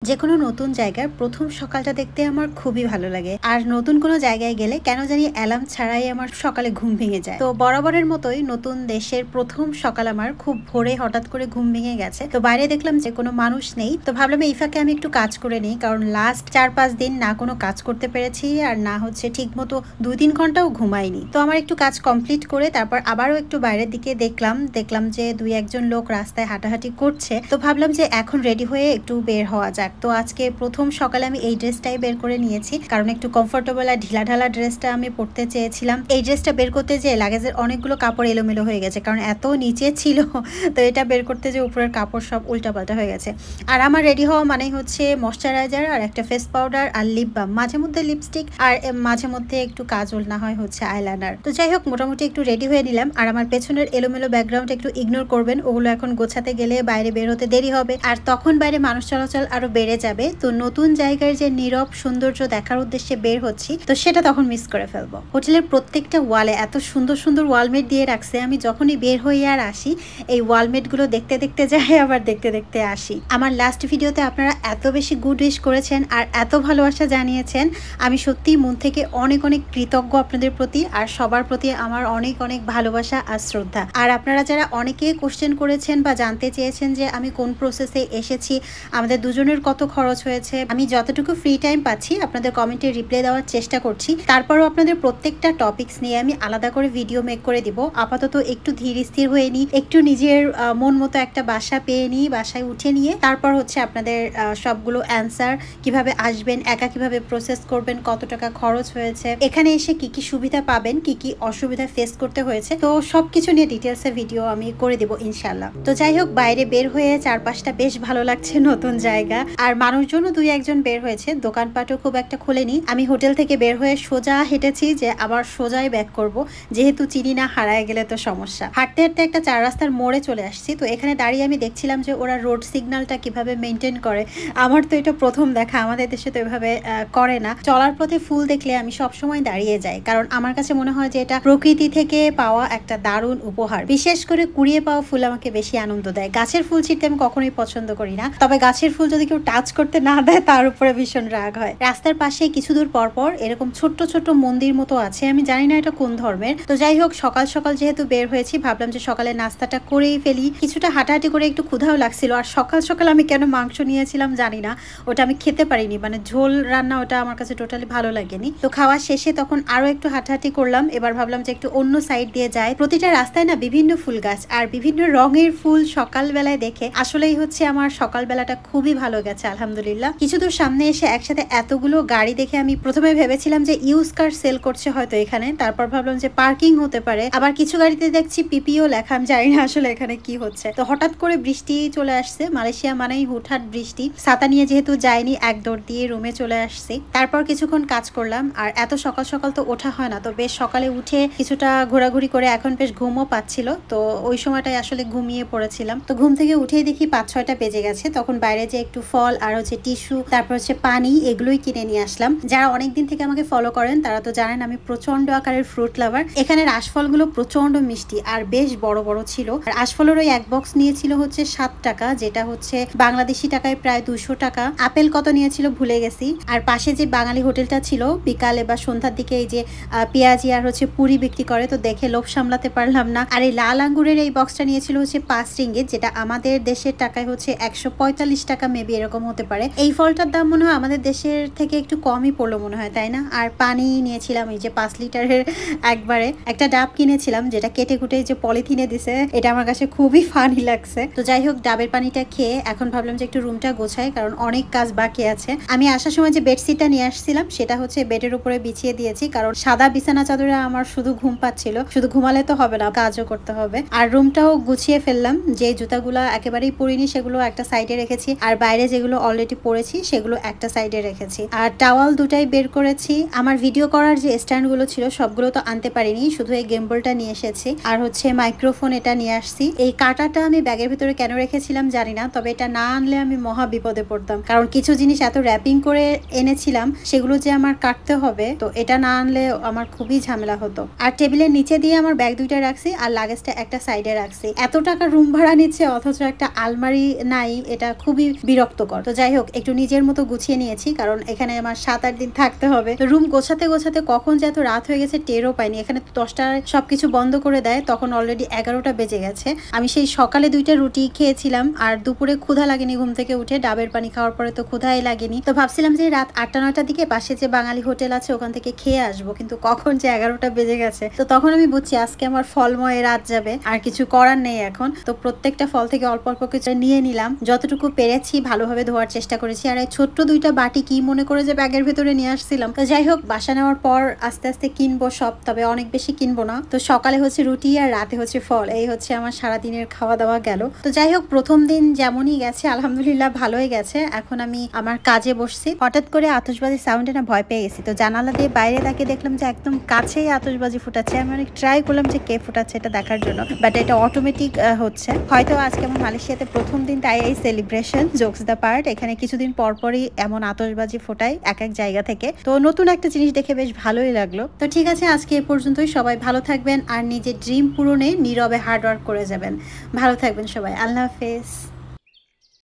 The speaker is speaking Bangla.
যেকোনো নতুন জায়গার প্রথম সকালটা দেখতে আমার খুবই ভালো লাগে। আর নতুন কোনো জায়গায় গেলে কেন জানি অ্যালার্ম ছাড়াই আমার সকালে ঘুম ভেঙে যায়। তো বরাবরের মতোই নতুন দেশের প্রথম সকাল আমার খুব ভোরে হঠাৎ করে ঘুম ভেঙে গেছে। তো বাইরে দেখলাম যে কোনো মানুষ নেই, তো ভাবলাম এই ফাঁকে আমি একটু কাজ করে নিই, কারণ লাস্ট 4-5 দিন না কোনো কাজ করতে পেরেছি আর না হচ্ছে ঠিক মতো 2-3 ঘন্টাও ঘুমাইনি। তো আমার একটু কাজ কমপ্লিট করে তারপর আবারও একটু বাইরের দিকে দেখলাম যে 2-1 জন লোক রাস্তায় হাঁটাহাঁটি করছে। তো ভাবলাম যে এখন রেডি হয়ে একটু বের হওয়া যাক। তো আজকে প্রথম সকালে আমি এই ড্রেসটাই বের করে নিয়েছি, কারণ একটু কমফোর্টেবল আর ঢিলাঢালা ড্রেসটা আমি পরতে চেয়েছিলাম। এই ড্রেসটা বের করতে যে লাগেজের অনেকগুলো কাপড় এলোমেলো হয়ে গেছে, কারণ এত নিচে ছিল। তো এটা বের করতে যে উপরের কাপড় সব উল্টাপাল্টা হয়ে গেছে। আর আমার রেডি হওয়া মানেই হচ্ছে ময়শ্চারাইজার আর একটা ফেস পাউডার আর লিপ বাম, মাঝে মধ্যে লিপস্টিক আর মাঝে মধ্যে একটু কাজল, না হয় হচ্ছে আইলাইনার। তো যাই হোক, মোটামুটি একটু রেডি হয়ে নিলাম। আর আমার পেছনের এলোমেলো ব্যাকগ্রাউন্ড একটু ইগনোর করবেন, ওগুলো এখন গোছাতে গেলে বাইরে বের হতে দেরি হবে, আর তখন বাইরে মানুষ চলাচল আরো বেড়ে যাবে। তো নতুন জায়গার যে নীরব সৌন্দর্য দেখার উদ্দেশ্যে বের হচ্ছি, তো সেটা তখন মিস করে ফেলবো। হোটেলের প্রত্যেকটা ওয়ালে এত সুন্দর সুন্দর ওয়ালমেট দিয়ে রাখছে, আমি যখনই বের হয়ে আর আসি এই ওয়ালমেট গুলো দেখতে দেখতে যাই, আবার দেখতে দেখতে আসি। আমার লাস্ট ভিডিওতে আপনারা এত বেশি গুড উইশ করেছেন আর এত ভালোবাসা জানিয়েছেন, আমি সত্যি মন থেকে অনেক অনেক কৃতজ্ঞ আপনাদের প্রতি। আর সবার প্রতি আমার অনেক অনেক ভালোবাসা আর শ্রদ্ধা। আর আপনারা যারা অনেকে কোশ্চেন করেছেন বা জানতে চেয়েছেন যে আমি কোন প্রসেসে এসেছি, আমাদের দুজনের কত খরচ হয়েছে, আমি যতটুকু ফ্রি টাইম পাচ্ছি আপনাদের কমেন্টে রিপ্লাই দেওয়ার চেষ্টা করছি। তারপরও আপনাদের প্রত্যেকটা টপিকস নিয়ে আমি আলাদা করে ভিডিও মেক করে দিব। আপাতত একটু ধীর স্থির হয়ে নিই, একটু নিজের মন মতো একটা বাসা পেয়ে নিই, বাসায় উঠে নিয়ে তারপর হচ্ছে আপনাদের সবগুলো অ্যান্সার, কিভাবে আসবেন, একা কিভাবে প্রসেস করবেন, কত টাকা খরচ হয়েছে, এখানে এসে কি কি সুবিধা পাবেন, কি কি অসুবিধা ফেস করতে হয়েছে, তো সবকিছু নিয়ে ডিটেলসে ভিডিও আমি করে দেবো ইনশাল্লাহ। তো যাই হোক, বাইরে বের হয়ে চারপাশটা বেশ ভালো লাগছে, নতুন জায়গা আর মানুষজনও 2-1 জন বের হয়েছে। দোকানপাটও খুব একটা খোলেনি। আমি হোটেল থেকে বের হয়ে সোজা হেঁটেছি যে আবার সোজাই ব্যাক করব, যেহেতু চিনি না, হারায় গেলে তো সমস্যা। হাঁটতে হাঁটতে একটা 4 রাস্তার মোড়ে চলে আসছি। তো এখানে দাঁড়িয়ে আমি দেখছিলাম যে ওরা রোড সিগন্যালটা কিভাবে মেনটেন করে। আমার তো এটা প্রথম দেখা, আমাদের দেশে তো এভাবে করে না। চলার পথে ফুল দেখলে আমি সবসময় দাঁড়িয়ে যাই, কারণ আমার কাছে মনে হয় যে এটা প্রকৃতি থেকে পাওয়া একটা দারুণ উপহার। বিশেষ করে কুড়িয়ে পাওয়া ফুল আমাকে বেশি আনন্দ দেয়। গাছের ফুল ছিঁড়তে আমি কখনোই পছন্দ করি না, তবে গাছের ফুল যদি কেউ টাচ করতে না দেয় তার উপরে ভীষণ রাগ হয়। রাস্তার পাশে কিছু দূর পর এরকম ছোট্ট ছোট্ট মন্দির মতো আছে, আমি জানি না এটা কোন ধর্মের। তো যাই হোক, সকাল সকাল যেহেতু বের হয়েছি, ভাবলাম যে সকালে নাস্তাটা করেই ফেলি। কিছুটা হাঁটাহাঁটি করে একটু ক্ষুধাও লাগছিল। আর সকাল সকাল আমি কেন মাংস নিয়েছিলাম জানি না, ওটা আমি খেতে পারিনি, মানে ঝোল রান্না, ওটা আমার কাছে টোটালি ভালো লাগেনি। তো খাওয়া শেষে তখন আরো একটু হাঁটাহাঁটি করলাম। এবার ভাবলাম যে একটু অন্য সাইড দিয়ে যাই। প্রতিটা রাস্তায় না বিভিন্ন ফুল গাছ আর বিভিন্ন রঙের ফুল সকালবেলায় দেখে আসলেই হচ্ছে আমার সকালবেলাটা খুবই ভালো গেছে আলহামদুলিল্লাহ। কিছু দূর সামনে এসে একসাথে এতগুলো গাড়ি দেখে আমি প্রথমে ভেবেছিলাম যে ইউজ কার সেল করছে হয়তো এখানে, তারপর ভাবলাম যে পার্কিং হতে পারে। আবার কিছু গাড়িতে দেখছি পিপিও লেখা, আমি জানি না আসলে এখানে কি হচ্ছে। তো হঠাৎ করে বৃষ্টি চলে আসছে, মালয়েশিয়া মানেই হুটহাট বৃষ্টি। ছাতা নিয়ে যেহেতু যাইনি, এক দৌড় দিয়ে রুমে চলে আসছি। তারপর কিছুক্ষণ কাজ করলাম। আর এত সকাল সকাল তো ওঠা হয় না, তো বেশ সকালে উঠে কিছুটা ঘোরাঘুরি করে এখন বেশ ঘুমও পাচ্ছিল। তো ওই সময়টাই আসলে ঘুমিয়ে পড়েছিলাম। তো ঘুম থেকে উঠেই দেখি 5-6টা বেজে গেছে। তখন বাইরে যে একটু ফল আর হচ্ছে টিস্যু, তারপর হচ্ছে পানি, এগুলোই কিনে নিয়ে আসলাম। যারা অনেকদিন থেকে আমাকে ফলো করেন তারা তো জানেন আমি প্রচন্ড আকারের ফ্রুট লাভার। এখানে আশফলগুলো প্রচন্ড মিষ্টি আর বেশ বড় বড় ছিল। আর আশফলের ওই এক বক্স নিয়েছিল হচ্ছে 7 টাকা, যেটা হচ্ছে বাংলাদেশি টাকায় প্রায় 200 টাকা। আপেল কত নিয়েছিল ভুলে গেছি। আর পাশে যে বাঙালি হোটেলটা ছিল, বিকালে বা সন্ধ্যার দিকে এই যে পেঁয়াজি আর হচ্ছে পুরি বিক্রি করে, তো দেখে লোভ সামলাতে পারলাম না। আর এই লাল আঙ্গুরের এই বক্সটা নিয়েছিল হচ্ছে 5 রিঙ্গিত, যেটা আমাদের দেশের টাকায় হচ্ছে 145 টাকা মেবি এরকম হতে পারে। এই ফলটার দাম মনে হয় আমাদের দেশের থেকে একটু কমই পড়লো মনে হয়, তাই না? আর পানি নিয়েছিলাম এই যে 5 লিটারের একবারে। একটা ডাব কিনেছিলাম, যেটা কেটে কুটে যে পলিথিনে দিছে, এটা আমার কাছে খুবই ফানি লাগছে। তো যাই হোক, ডাবের পানিটা খেয়ে এখন ভাবলাম যে একটু রুমটা গোছাই, কারণ অনেক কাজ বাকি আছে। আমি আসার সময় যে বেডশিটটা নিয়ে আসছিলাম সেটা হচ্ছে বেডের উপরে বিছিয়ে দিয়েছি, কারণ সাদা বিছানা চাদরে আমার শুধু ঘুম পাচ্ছিল। শুধু ঘুমালে তো হবে না, কাজও করতে হবে। আর রুমটাও গুছিয়ে ফেললাম। যে জুতাগুলা একেবারেই পরিনি সেগুলো একটা সাইডে রেখেছি, আর বাইরে যেগুলো অলরেডি পরেছি সেগুলো একটা সাইডে রেখেছি। আর টাওয়াল দুটাই বের করেছি। আমার ভিডিও করার যে স্ট্যান্ড গুলো ছিল সবগুলো তো আনতে পারিনি, শুধু এই গেম্বলটা নিয়ে এসেছি। আর হচ্ছে মাইক্রোফোন, এটা নিয়ে আসছি। এই কাঁটাটা আমি ব্যাগের ভিতরে কেন রেখেছিলাম জানি না, তবে এটা না আনলে আমি মহা বিপদে পড়তাম, কারণ কিছু জিনিস এত র্যাপিং করে এনেছিলাম সেগুলো যে আমার কাটতে হবে, তো এটা না আনলে আমার খুবই ঝামেলা হতো। আর টেবিলের নিচে দিয়ে আমার ব্যাগ দুইটা রাখছি আর লাগেজটা একটা সাইডে রাখছি। এত টাকা রুম ভাড়া নিচ্ছে অথচ একটা আলমারি নাই, এটা খুবই বিরক্ত বিরক্তকর। তো যাই হোক, একটু নিজের মতো গুছিয়ে নিয়েছি, কারণ এখানে আমার 7-8 দিন থাকতে হবে। তো রুম গোছাতে গোছাতে কখন যে এত রাত হয়ে গেছে টেরও পাইনি। এখানে 10টায় সবকিছু বন্ধ করে দেয়, তখন অলরেডি 11টা বেজে গেছে। আমি সেই সকালে 2টা রুটি খেয়েছিলাম, আর দুপুরে ক্ষুধা লাগেনি। ঘুম থেকে উঠে ডাবের পানি খাওয়ার পরে তো ক্ষুধাই লাগেনি। তো ভাবছিলাম যে রাত 8টা-9টার দিকে পাশে যে বাঙালি হোটেল আছে ওখান থেকে খেয়ে আসবো, কিন্তু কখন যে 11টা বেজে গেছে। তো তখন আমি বুঝছি আজকে আমার ফলময় রাত যাবে, আর কিছু করার নেই এখন। তো প্রত্যেকটা ফল থেকে অল্প অল্প কিছু নিয়ে নিলাম, যতটুকু পেরেছি ভালোভাবে ধোয়ার চেষ্টা করেছি। আর এই ছোট্ট 2টা বাটি কি মনে করে যে ব্যাগের ভেতরে নিয়ে আসছিলাম। তো যাই হোক, বাসা নেওয়ার পর আস্তে আস্তে কিনবো সব, তবে অনেক বেশি কিনবো না। তো সকালে হচ্ছে রুটি আর রাতে হচ্ছে ফল, এই হচ্ছে আমার সারাদিনের খাওয়া দাওয়া গেল। তো যাই হোক, প্রথম দিন যেমনই গেছে আলহামদুলিল্লাহ ভালোই গেছে। এখন আমি আমার কাজে বসছি। হঠাৎ করে আতশবাজি সাউন্ডে না ভয় পেয়ে গেছি। তো জানালা দিয়ে বাইরে তাকিয়ে দেখলাম যে একদম কাছেই আতশবাজি ফুটাচ্ছে। আমি অনেক ট্রাই করলাম যে কে ফুটাচ্ছে এটা দেখার জন্য, বাট এটা অটোমেটিক হচ্ছে। হয়তো আজকে আমার মালয়েশিয়াতে প্রথম দিন, তাই এই সেলিব্রেশন। জোকস দ্য পার্ট, এখানে কিছুদিন পরপরই এমন আতশবাজি ফোটায় এক এক জায়গা থেকে। তো নতুন একটা জিনিস দেখে বেশ ভালোই লাগলো। তো ঠিক আছে, আজকে এ পর্যন্তই। সবাই ভালো থাকবেন আর নিজের ড্রিম পূরণে নীরবে হার্ড ওয়ার্ক করে যাবেন। ভালো থাকবেন সবাই। আল্লাহ হাফেজ।